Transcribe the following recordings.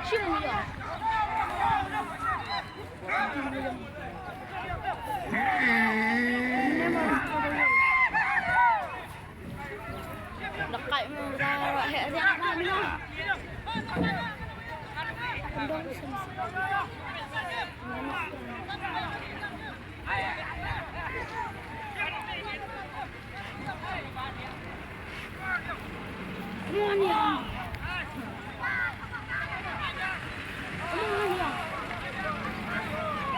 Simulia. Dekat mau hệ ra ba nữa. Đông xem. Ngon nhỉ.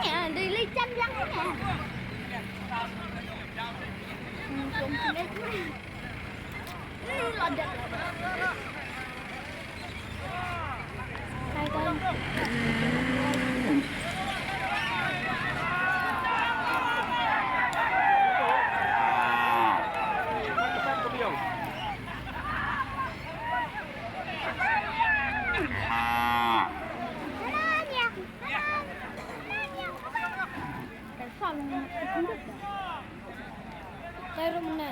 Nè, đi lấy chanh rắn nè. Trộm lấy là đẹp. Đây coi. Tayo muna.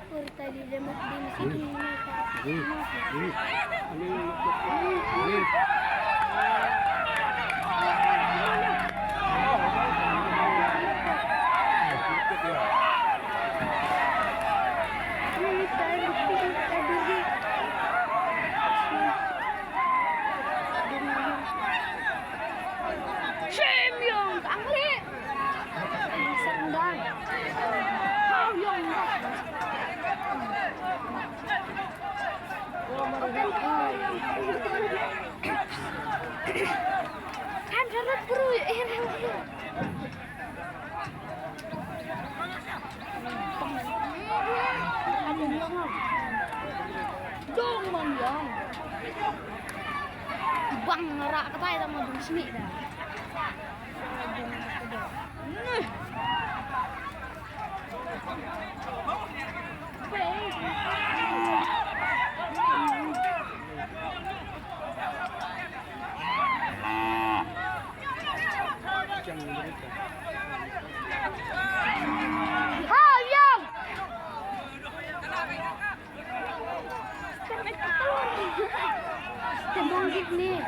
Pur tadi lemak di sini. Kan jalan bro, dong man dong, bang rak katanya sama bang sini dah. Tembang gini,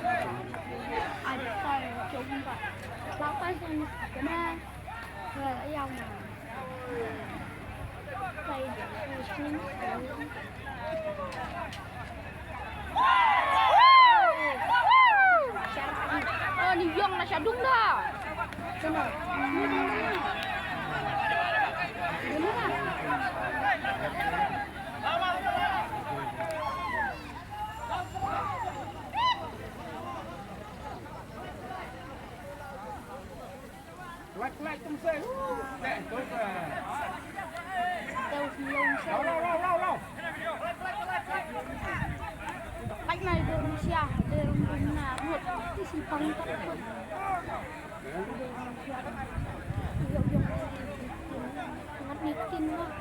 ada saya coba, bapak saya kena yang saya pusing. Oh, ni yang nak syadung dah. Benar. Benar. Lách trong xe. Đẹp tốt à. Lâu. Lách này từ Malaysia, từ Indonesia, một cái simpang tak. Sangat miskin lah.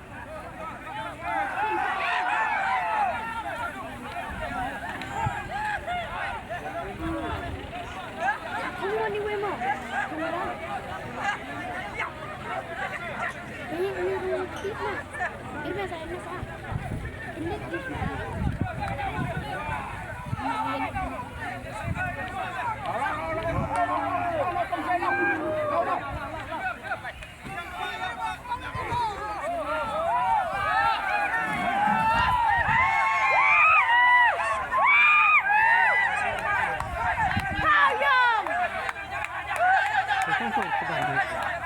Kamu ni wema. Ini rumah kita. Ini biasa ini sah. Ini kita. Không phải các bạn